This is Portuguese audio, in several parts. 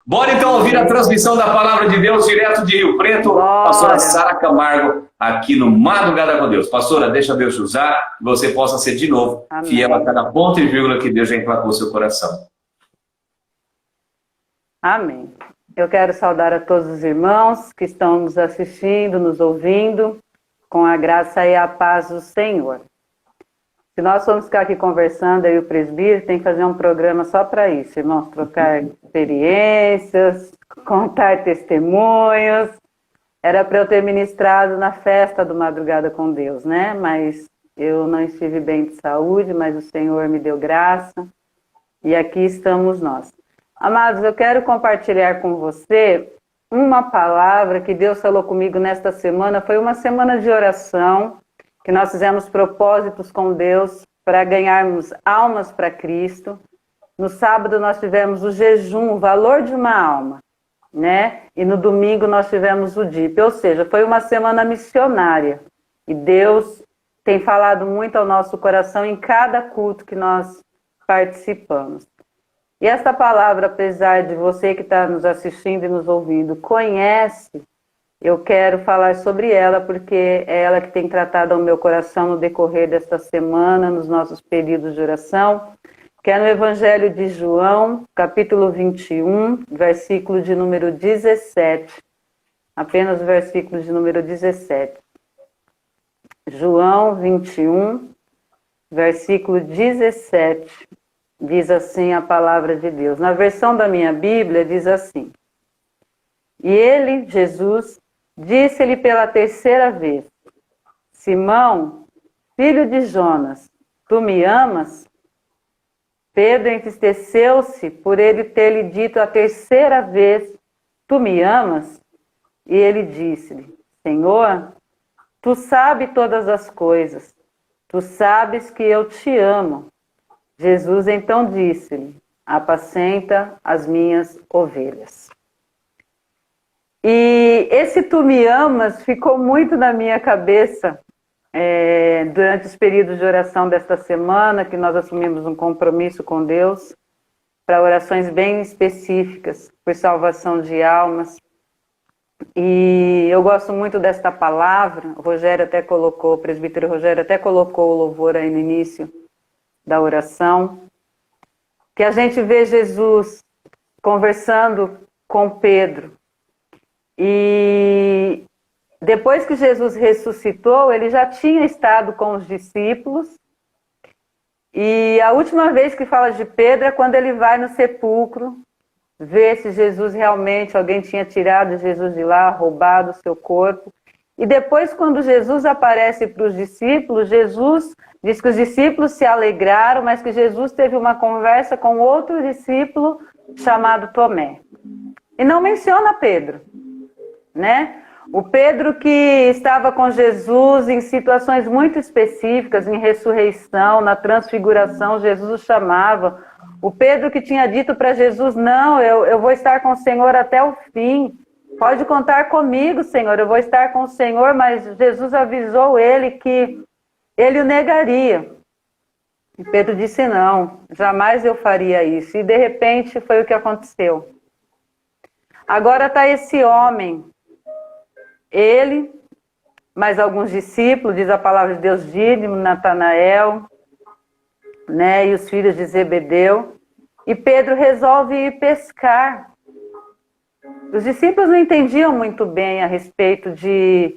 Bora então ouvir a transmissão da Palavra de Deus direto de Rio Preto, pastora Sara Camargo, aqui no Madrugada com Deus. Pastora, deixa Deus te usar, que você possa ser de novo fiel a cada ponto e vírgula que Deus já emplacou seu coração. Amém. Eu quero saudar a todos os irmãos que estão nos assistindo, nos ouvindo, com a graça e a paz do Senhor. Se nós formos ficar aqui conversando, aí o presbítero tem que fazer um programa só para isso, irmãos, trocar experiências, contar testemunhos. Era para eu ter ministrado na festa do Madrugada com Deus, né? Mas eu não estive bem de saúde, mas o Senhor me deu graça e aqui estamos nós. Amados, eu quero compartilhar com você uma palavra que Deus falou comigo nesta semana. Foi uma semana de oração, que nós fizemos propósitos com Deus para ganharmos almas para Cristo. No sábado nós tivemos o jejum, o valor de uma alma, né? E no domingo nós tivemos o DIP, ou seja, foi uma semana missionária. E Deus tem falado muito ao nosso coração em cada culto que nós participamos. E esta palavra, apesar de você que está nos assistindo e nos ouvindo, conhece, eu quero falar sobre ela, porque é ela que tem tratado ao meu coração no decorrer desta semana, nos nossos períodos de oração, que é no Evangelho de João, capítulo 21, versículo de número 17. Apenas o versículo de número 17. João 21, versículo 17. Diz assim a palavra de Deus. Na versão da minha Bíblia, diz assim: E ele, Jesus, disse-lhe pela terceira vez: Simão, filho de Jonas, tu me amas? Pedro entristeceu-se por ele ter lhe dito a terceira vez: Tu me amas? E ele disse-lhe: Senhor, tu sabes todas as coisas, tu sabes que eu te amo. Jesus então disse-lhe: Apacenta as minhas ovelhas. E esse tu me amas ficou muito na minha cabeça durante os períodos de oração desta semana, que nós assumimos um compromisso com Deus para orações bem específicas por salvação de almas. E eu gosto muito desta palavra. O Rogério até colocou, o presbítero Rogério até colocou o louvor aí no início da oração, que a gente vê Jesus conversando com Pedro. E depois que Jesus ressuscitou, ele já tinha estado com os discípulos. E a última vez que fala de Pedro é quando ele vai no sepulcro, ver se Jesus realmente, alguém tinha tirado Jesus de lá, roubado o seu corpo. E depois, quando Jesus aparece para os discípulos, Jesus diz que os discípulos se alegraram, mas que Jesus teve uma conversa com outro discípulo chamado Tomé. E não menciona Pedro, né? O Pedro que estava com Jesus em situações muito específicas, em ressurreição, na transfiguração, Jesus o chamava. O Pedro que tinha dito para Jesus: não, eu vou estar com o Senhor até o fim. Pode contar comigo, Senhor, eu vou estar com o Senhor, mas Jesus avisou ele que ele o negaria. E Pedro disse: não, jamais eu faria isso. E de repente foi o que aconteceu. Agora está esse homem, ele, mais alguns discípulos, diz a palavra de Deus, Dídimo, Natanael, né, e os filhos de Zebedeu. E Pedro resolve ir pescar. Os discípulos não entendiam muito bem a respeito de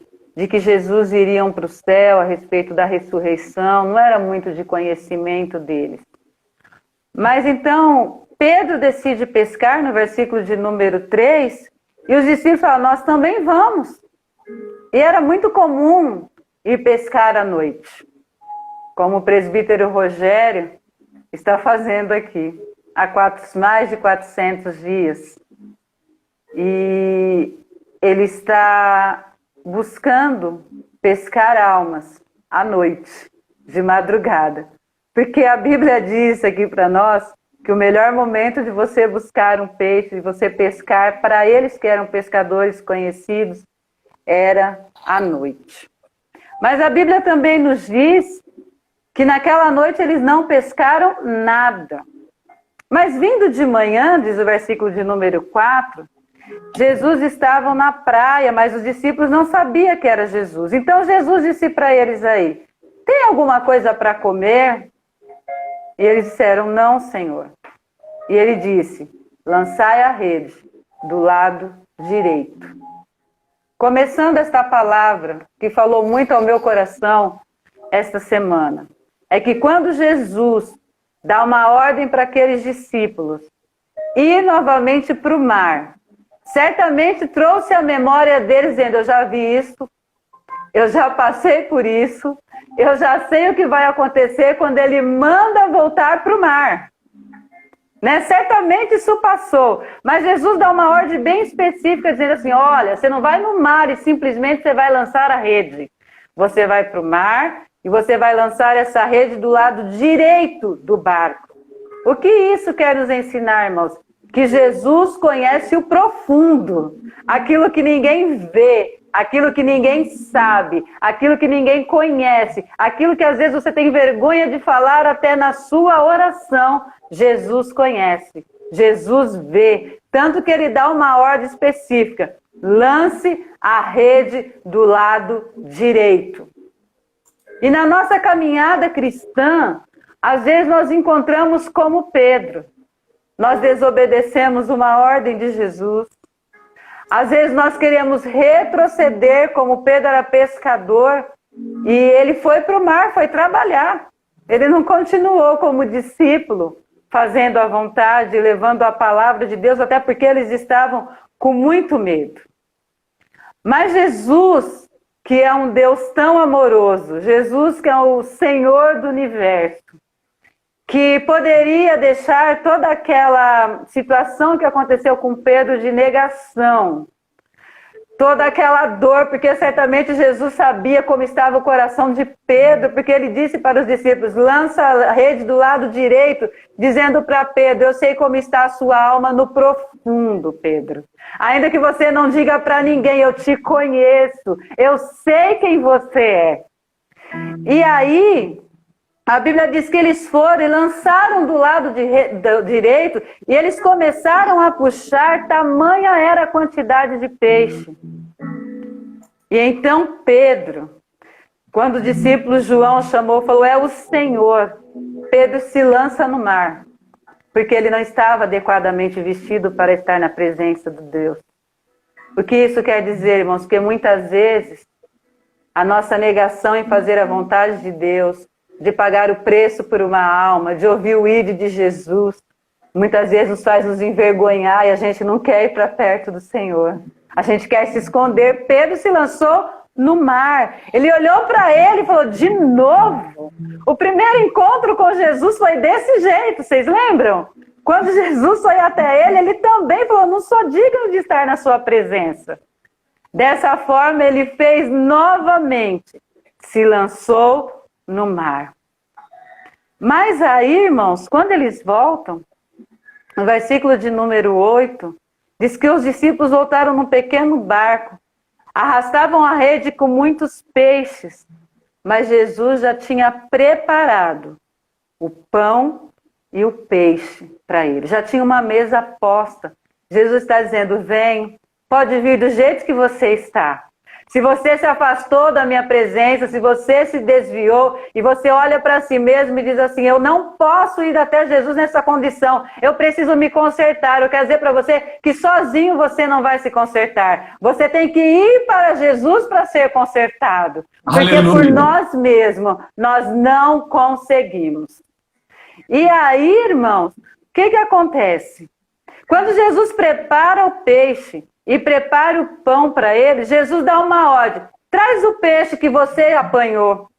que Jesus iria para o céu, a respeito da ressurreição, não era muito de conhecimento deles. Mas então, Pedro decide pescar, no versículo de número 3, e os discípulos falam: nós também vamos. E era muito comum ir pescar à noite, como o presbítero Rogério está fazendo aqui, há mais de 400 dias. E ele está buscando pescar almas à noite, de madrugada. Porque a Bíblia diz aqui para nós que o melhor momento de você buscar um peixe, de você pescar, para eles que eram pescadores conhecidos, era à noite. Mas a Bíblia também nos diz que naquela noite eles não pescaram nada. Mas vindo de manhã, diz o versículo de número 4, Jesus estava na praia, mas os discípulos não sabiam que era Jesus. Então Jesus disse para eles aí, tem alguma coisa para comer? E eles disseram, não, Senhor. E ele disse, lançai a rede do lado direito. Começando esta palavra, que falou muito ao meu coração esta semana, é que quando Jesus dá uma ordem para aqueles discípulos ir novamente para o mar, certamente trouxe a memória deles dizendo, eu já vi isso, eu já passei por isso, eu já sei o que vai acontecer quando ele manda voltar para o mar. Né? Certamente isso passou, mas Jesus dá uma ordem bem específica, dizendo assim, olha, você não vai no mar e simplesmente você vai lançar a rede. Você vai para o mar e você vai lançar essa rede do lado direito do barco. O que isso quer nos ensinar, irmãos? Que Jesus conhece o profundo, aquilo que ninguém vê, aquilo que ninguém sabe, aquilo que ninguém conhece, aquilo que às vezes você tem vergonha de falar até na sua oração. Jesus conhece, Jesus vê, tanto que ele dá uma ordem específica, lance a rede do lado direito. E na nossa caminhada cristã, às vezes nós encontramos como Pedro, nós desobedecemos uma ordem de Jesus, às vezes nós queremos retroceder, como Pedro era pescador, e ele foi para o mar, foi trabalhar, ele não continuou como discípulo, fazendo a vontade, levando a palavra de Deus, até porque eles estavam com muito medo. Mas Jesus, que é um Deus tão amoroso, Jesus que é o Senhor do universo, que poderia deixar toda aquela situação que aconteceu com Pedro de negação, toda aquela dor, porque certamente Jesus sabia como estava o coração de Pedro, porque ele disse para os discípulos, lança a rede do lado direito, dizendo para Pedro, eu sei como está a sua alma no profundo, Pedro. Ainda que você não diga para ninguém, eu te conheço, eu sei quem você é. E aí, a Bíblia diz que eles foram e lançaram do lado direito e eles começaram a puxar, tamanha era a quantidade de peixe. E então Pedro, quando o discípulo João chamou, falou, é o Senhor. Pedro se lança no mar, porque ele não estava adequadamente vestido para estar na presença de Deus. O que isso quer dizer, irmãos? Que muitas vezes a nossa negação em fazer a vontade de Deus, de pagar o preço por uma alma, de ouvir o ídolo de Jesus, muitas vezes nos faz nos envergonhar e a gente não quer ir para perto do Senhor. A gente quer se esconder. Pedro se lançou no mar. Ele olhou para ele e falou, de novo? O primeiro encontro com Jesus foi desse jeito, vocês lembram? Quando Jesus foi até ele, ele também falou, não sou digno de estar na sua presença. Dessa forma, ele fez novamente, se lançou no mar. Mas aí, irmãos, quando eles voltam, no versículo de número 8, diz que os discípulos voltaram num pequeno barco, arrastavam a rede com muitos peixes, mas Jesus já tinha preparado o pão e o peixe para eles. Já tinha uma mesa posta. Jesus está dizendo, vem, pode vir do jeito que você está. Se você se afastou da minha presença, se você se desviou e você olha para si mesmo e diz assim, eu não posso ir até Jesus nessa condição, eu preciso me consertar. Eu quero dizer para você que sozinho você não vai se consertar. Você tem que ir para Jesus para ser consertado. Porque Aleluia. Por nós mesmos, nós não conseguimos. E aí, irmãos, o que acontece? Quando Jesus prepara o peixe, e prepare o pão para ele, Jesus dá uma ordem. Traz o peixe que você apanhou.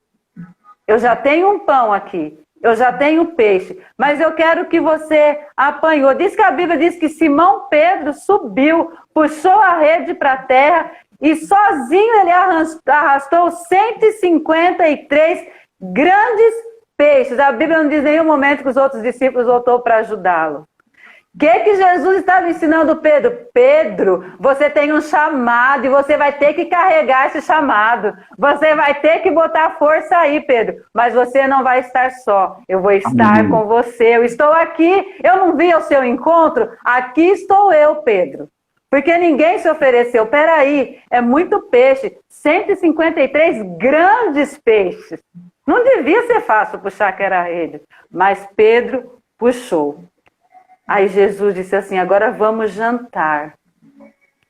Eu já tenho um pão aqui. Eu já tenho peixe. Mas eu quero que você apanhou. Diz que a Bíblia diz que Simão Pedro subiu, puxou a rede para a terra e sozinho ele arrastou 153 grandes peixes. A Bíblia não diz em nenhum momento que os outros discípulos voltou para ajudá-lo. O que Jesus estava ensinando Pedro? Pedro, você tem um chamado e você vai ter que carregar esse chamado. Você vai ter que botar força aí, Pedro. Mas você não vai estar só. Eu vou estar com você. Eu estou aqui. Eu não vi ao seu encontro. Aqui estou eu, Pedro. Porque ninguém se ofereceu. Peraí, é muito peixe. 153 grandes peixes. Não devia ser fácil puxar aquela rede. Mas Pedro puxou. Aí Jesus disse assim, agora vamos jantar.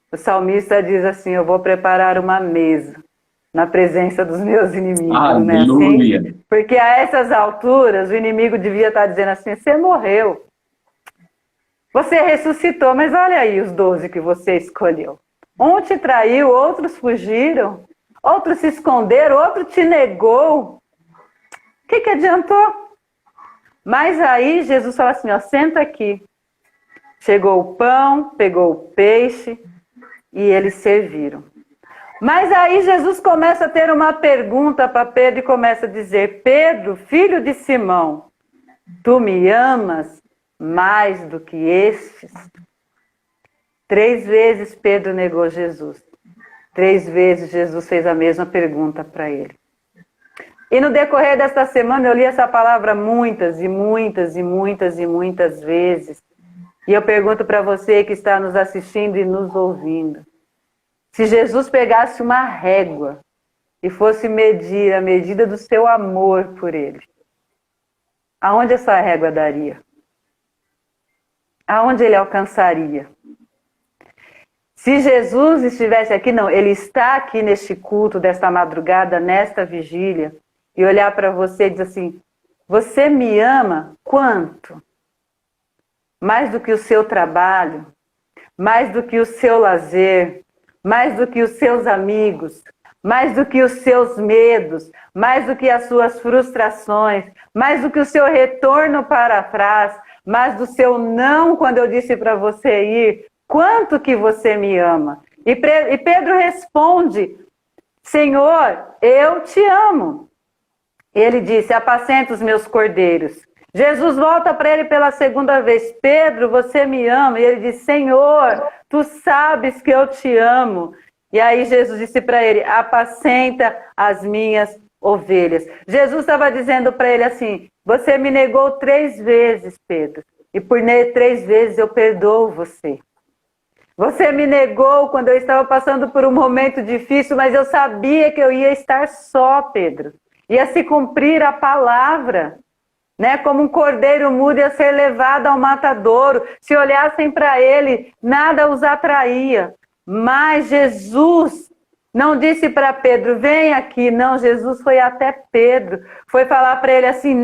O salmista diz assim, eu vou preparar uma mesa na presença dos meus inimigos. Aleluia. Né? Assim, porque a essas alturas o inimigo devia estar dizendo assim, você morreu. Você ressuscitou, mas olha aí os 12 que você escolheu. Um te traiu, outros fugiram, outros se esconderam, outro te negou. O que adiantou? Mas aí Jesus falou assim, ó, senta aqui. Chegou o pão, pegou o peixe e eles serviram. Mas aí Jesus começa a ter uma pergunta para Pedro e começa a dizer, Pedro, filho de Simão, tu me amas mais do que estes? 3 vezes Pedro negou Jesus. 3 vezes Jesus fez a mesma pergunta para ele. E no decorrer desta semana eu li essa palavra muitas e muitas e muitas e muitas vezes. E eu pergunto para você que está nos assistindo e nos ouvindo. Se Jesus pegasse uma régua e fosse medir a medida do seu amor por ele, aonde essa régua daria? Aonde ele alcançaria? Se Jesus estivesse aqui, não, ele está aqui neste culto, desta madrugada, nesta vigília, e olhar para você e dizer assim, você me ama quanto? Mais do que o seu trabalho, mais do que o seu lazer, mais do que os seus amigos, mais do que os seus medos, mais do que as suas frustrações, mais do que o seu retorno para trás, mais do seu não quando eu disse para você ir, quanto que você me ama? E Pedro responde, Senhor, eu te amo. Ele disse, apacenta os meus cordeiros. Jesus volta para ele pela segunda vez, Pedro, você me ama? E ele diz, Senhor, tu sabes que eu te amo. E aí Jesus disse para ele, apacenta as minhas ovelhas. Jesus estava dizendo para ele assim, você me negou 3 vezes, Pedro, e por 3 vezes eu perdoo você. Você me negou quando eu estava passando por um momento difícil, mas eu sabia que eu ia estar só, Pedro. Ia se cumprir a palavra. Né? Como um cordeiro mudo ia ser levado ao matadouro. Se olhassem para ele, nada os atraía. Mas Jesus não disse para Pedro, vem aqui. Não, Jesus foi até Pedro. Foi falar para ele assim,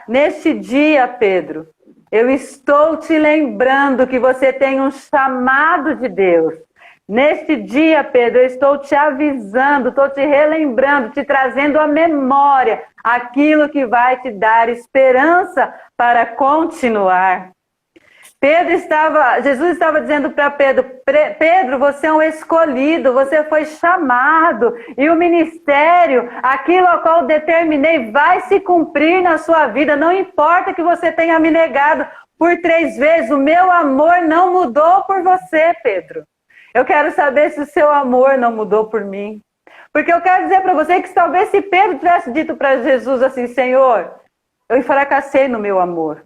neste dia, Pedro, eu estou te lembrando que você tem um chamado de Deus. Neste dia, Pedro, eu estou te avisando, estou te relembrando, te trazendo à memória aquilo que vai te dar esperança para continuar. Jesus estava dizendo para Pedro, Pedro, você é um escolhido, você foi chamado, e o ministério, aquilo ao qual determinei, vai se cumprir na sua vida, não importa que você tenha me negado por 3 vezes, o meu amor não mudou por você, Pedro. Eu quero saber se o seu amor não mudou por mim. Porque eu quero dizer para você que talvez se Pedro tivesse dito para Jesus assim, Senhor, eu fracassei no meu amor.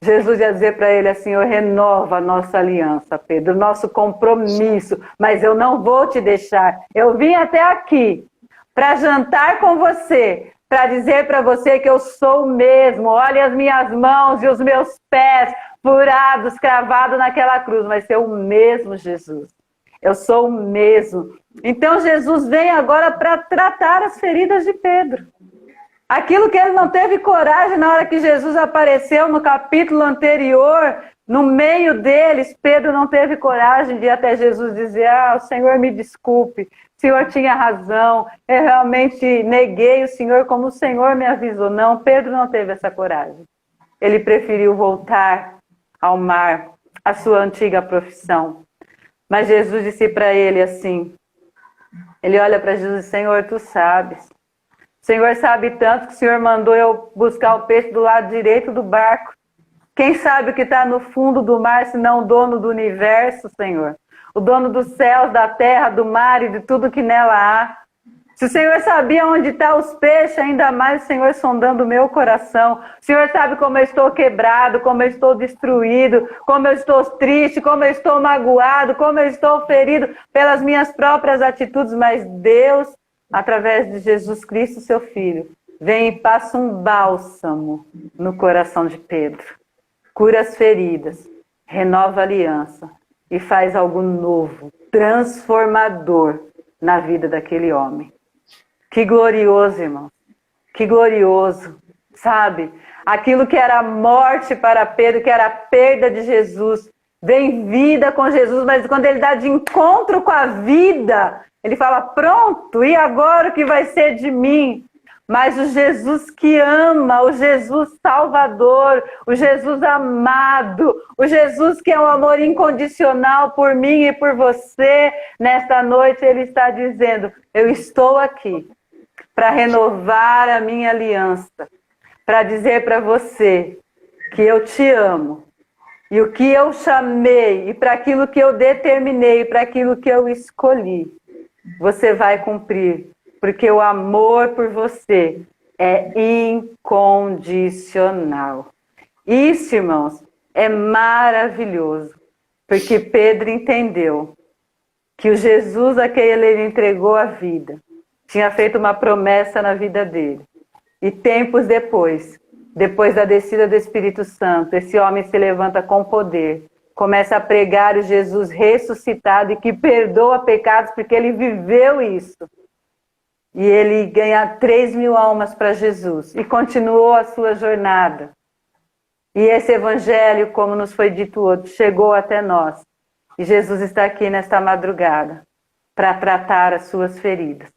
Jesus ia dizer para ele assim, eu renovo a nossa aliança, Pedro, o nosso compromisso, mas eu não vou te deixar. Eu vim até aqui para jantar com você, para dizer para você que eu sou o mesmo. Olha as minhas mãos e os meus pés furados, cravados naquela cruz, mas ser o mesmo Jesus. Eu sou o mesmo. Então Jesus vem agora para tratar as feridas de Pedro. Aquilo que ele não teve coragem na hora que Jesus apareceu no capítulo anterior, no meio deles, Pedro não teve coragem de ir até Jesus dizer, o Senhor me desculpe, o Senhor tinha razão, eu realmente neguei o Senhor como o Senhor me avisou. Não, Pedro não teve essa coragem. Ele preferiu voltar ao mar, à sua antiga profissão. Mas Jesus disse para ele assim, ele olha para Jesus e diz, Senhor, tu sabes. O Senhor sabe tanto que o Senhor mandou eu buscar o peixe do lado direito do barco. Quem sabe o que está no fundo do mar, se não o dono do universo, Senhor? O dono dos céus, da terra, do mar e de tudo que nela há. Se o Senhor sabia onde estão os peixes, ainda mais o Senhor sondando o meu coração. O Senhor sabe como eu estou quebrado, como eu estou destruído, como eu estou triste, como eu estou magoado, como eu estou ferido pelas minhas próprias atitudes. Mas Deus, através de Jesus Cristo, seu Filho, vem e passa um bálsamo no coração de Pedro. Cura as feridas, renova a aliança e faz algo novo, transformador na vida daquele homem. Que glorioso, irmão. Que glorioso. Sabe? Aquilo que era morte para Pedro, que era a perda de Jesus, vem vida com Jesus, mas quando ele dá de encontro com a vida, ele fala, pronto, e agora o que vai ser de mim? Mas o Jesus que ama, o Jesus salvador, o Jesus amado, o Jesus que é um amor incondicional por mim e por você, nesta noite ele está dizendo, eu estou aqui para renovar a minha aliança, para dizer para você que eu te amo, e o que eu chamei, e para aquilo que eu determinei, para aquilo que eu escolhi, você vai cumprir. Porque o amor por você é incondicional. Isso, irmãos, é maravilhoso. Porque Pedro entendeu que o Jesus a quem ele entregou a vida tinha feito uma promessa na vida dele. E tempos depois da descida do Espírito Santo, esse homem se levanta com poder, começa a pregar o Jesus ressuscitado e que perdoa pecados porque ele viveu isso. E ele ganha 3.000 almas para Jesus. E continuou a sua jornada. E esse evangelho, como nos foi dito hoje, chegou até nós. E Jesus está aqui nesta madrugada para tratar as suas feridas.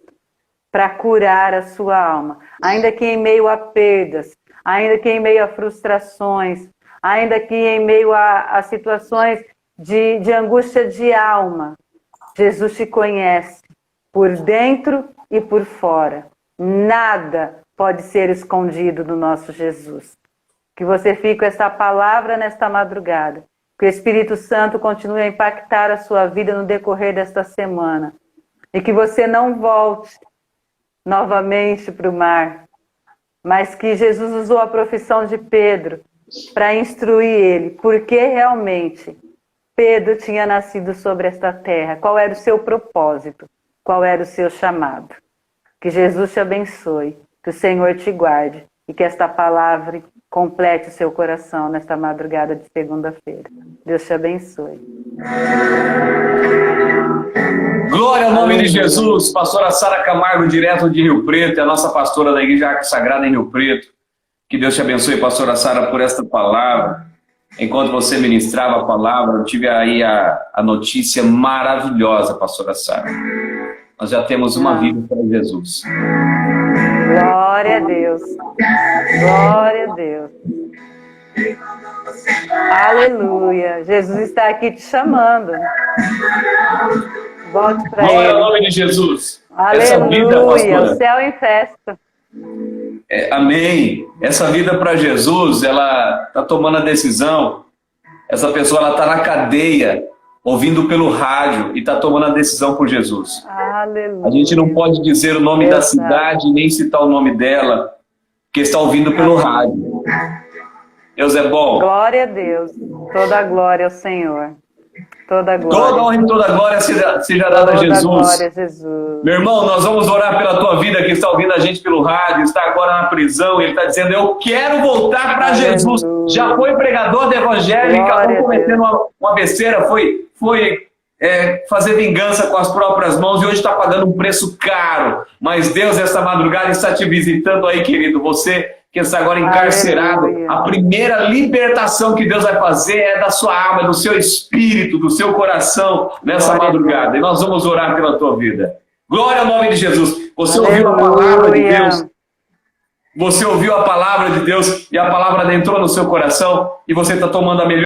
Para curar a sua alma. Ainda que em meio a perdas. Ainda que em meio a frustrações. Ainda que em meio a situações de angústia de alma. Jesus te conhece. Por dentro e por fora. Nada pode ser escondido do nosso Jesus. Que você fique com essa palavra nesta madrugada. Que o Espírito Santo continue a impactar a sua vida no decorrer desta semana. E que você não volte novamente para o mar. Mas que Jesus usou a profissão de Pedro para instruir ele. Porque realmente Pedro tinha nascido sobre esta terra. Qual era o seu propósito? Qual era o seu chamado? Que Jesus te abençoe, que o Senhor te guarde e que esta palavra complete o seu coração nesta madrugada de segunda-feira. Deus te abençoe. Glória ao nome de Jesus. Pastora Sara Camargo, direto de Rio Preto, é a nossa pastora da Igreja Arca Sagrada em Rio Preto. Que Deus te abençoe, pastora Sara, por esta palavra. Enquanto você ministrava a palavra, eu tive aí a notícia maravilhosa, pastora Sara. Nós já temos uma vida para Jesus. Glória a Deus. Glória a Deus. Aleluia. Jesus está aqui te chamando. Volte para Ele. Glória ao nome de Jesus. Aleluia. Essa vida, pastora, o céu em festa. Amém. Essa vida para Jesus, ela está tomando a decisão. Essa pessoa ela está na cadeia, ouvindo pelo rádio e está tomando a decisão por Jesus. Aleluia. A gente não pode dizer o nome da cidade, nem citar o nome dela, porque está ouvindo pelo rádio. Deus é bom. Glória a Deus. Toda a glória ao Senhor. Toda a glória. Toda honra e toda a glória seja dada a Jesus. Glória a Jesus. Meu irmão, nós vamos orar pela tua vida que está ouvindo a gente pelo rádio, está agora na prisão, ele está dizendo, eu quero voltar para Jesus. Já foi pregador da evangélica, acabou cometendo uma besteira, foi fazer vingança com as próprias mãos e hoje está pagando um preço caro. Mas Deus, esta madrugada, está te visitando aí, querido. Você que está agora encarcerado, a primeira libertação que Deus vai fazer é da sua alma, do seu espírito, do seu coração nessa madrugada. E nós vamos orar pela tua vida. Glória ao nome de Jesus. Você ouviu a palavra de Deus. Você ouviu a palavra de Deus e a palavra entrou no seu coração e você está tomando a melhor